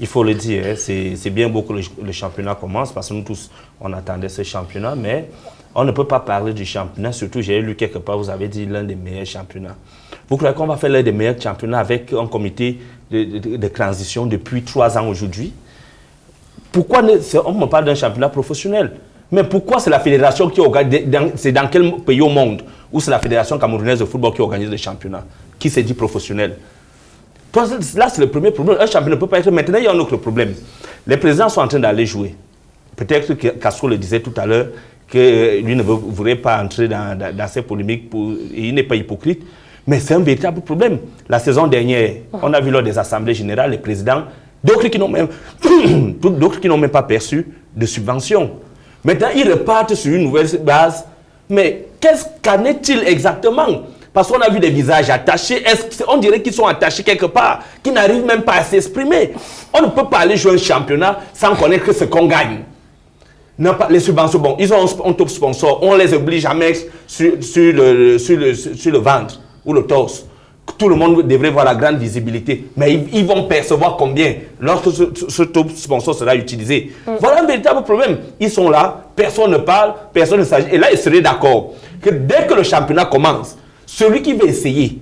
Il faut le dire, hein, c'est bien beau que le championnat commence parce que nous tous, on attendait ce championnat, mais on ne peut pas parler du championnat, surtout j'ai lu quelque part, vous avez dit l'un des meilleurs championnats. Vous croyez qu'on va faire l'un des meilleurs championnats avec un comité de transition depuis 3 ans aujourd'hui? Pourquoi on me parle d'un championnat professionnel? Mais pourquoi c'est la fédération qui organise, c'est dans quel pays au monde où c'est la fédération camerounaise de football qui organise le championnat, qui s'est dit professionnel? Là, c'est le premier problème. Un championnat ne peut pas être... Maintenant, il y a un autre problème. Les présidents sont en train d'aller jouer. Peut-être que Castro le disait tout à l'heure, que lui ne voudrait pas entrer dans ces polémiques, il n'est pas hypocrite, mais c'est un véritable problème. La saison dernière, on a vu lors des assemblées générales, les présidents, d'autres qui n'ont même pas perçu de subventions. Maintenant, ils repartent sur une nouvelle base. Mais qu'en est-il exactement? Parce qu'on a vu des visages attachés. On dirait qu'ils sont attachés quelque part, qui n'arrivent même pas à s'exprimer. On ne peut pas aller jouer un championnat sans connaître ce qu'on gagne. Les subventions, bon, ils ont un top sponsor. On les oblige à mettre sur le ventre ou le torse. Tout le monde devrait voir la grande visibilité. Mais ils vont percevoir combien lorsque ce top sponsor sera utilisé. Voilà un véritable problème. Ils sont là, personne ne parle, personne ne s'agit. Et là, ils seraient d'accord que dès que le championnat commence, celui qui veut essayer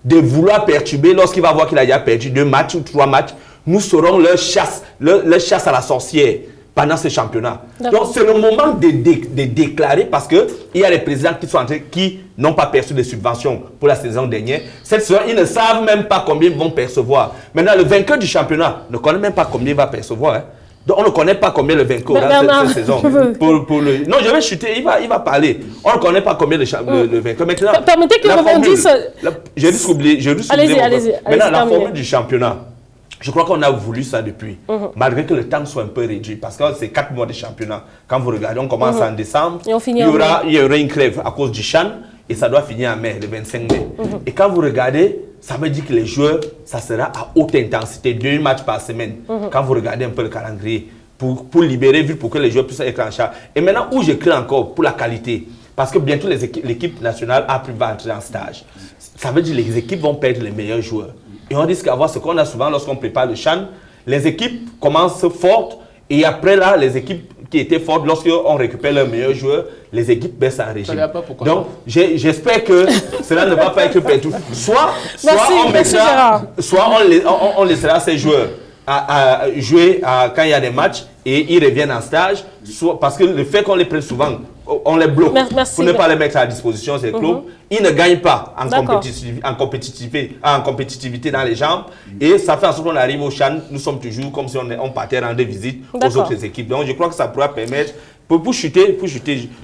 de vouloir perturber, lorsqu'il va voir qu'il a déjà perdu 2 matchs ou 3 matchs, nous serons leur chasse à la sorcière pendant ce championnat. Donc, c'est le moment de déclarer parce qu'il y a les présidents qui n'ont pas perçu de subventions pour la saison dernière. Cette saison, ils ne savent même pas combien ils vont percevoir. Maintenant, le vainqueur du championnat ne connaît même pas combien il va percevoir. Hein. Donc, on ne connaît pas combien le vainqueur aura cette saison. Non, je vais chuter, il va parler. On ne connaît pas combien le vainqueur. Maintenant, permettez que je rebondisse. J'ai juste oublié. Allez-y. Maintenant, la formule du championnat. Je crois qu'on a voulu ça depuis, malgré que le temps soit un peu réduit, parce que c'est 4 mois de championnat. Quand vous regardez, on commence en décembre, et on finit il y aura une crève à cause du CHAN, et ça doit finir en mai, le 25 mai. Et quand vous regardez, ça veut dire que les joueurs, ça sera à haute intensité, 2 matchs par semaine. Quand vous regardez un peu le calendrier, pour libérer, pour que les joueurs puissent être en charge. Et maintenant, où je crains encore pour la qualité, parce que bientôt l'équipe nationale va entrer en stage. Ça veut dire que les équipes vont perdre les meilleurs joueurs. Et on risque d'avoir ce qu'on a souvent lorsqu'on prépare le CHAN. Les équipes commencent fortes et après là, les équipes qui étaient fortes, lorsqu'on récupère leurs meilleurs joueurs, les équipes baissent en régime. Donc, j'espère que cela ne va pas être perdu. Soit on laissera ces joueurs à jouer quand il y a des matchs et ils reviennent en stage, parce que le fait qu'on les prenne souvent, on les bloque pour ne pas les mettre à disposition ces clubs. Ils ne gagnent pas en compétitivité dans les jambes. Et ça fait en sorte qu'on arrive au CHAN, nous sommes toujours comme si on partait rendre visite aux autres équipes. Donc je crois que ça pourra permettre, pour chuter,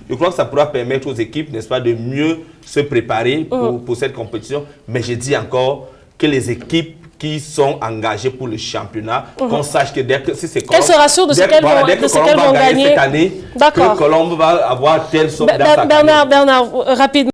je crois que ça pourra permettre aux équipes, n'est-ce pas, de mieux se préparer pour cette compétition. Mais je dis encore que les équipes qui sont engagés pour le championnat, qu'on sache que dès que si c'est Colombe, qu'elles se rassurent de ce qu'elles vont gagner cette année, que Colombe va avoir telle sorte d'attaque. Bernard, rapidement.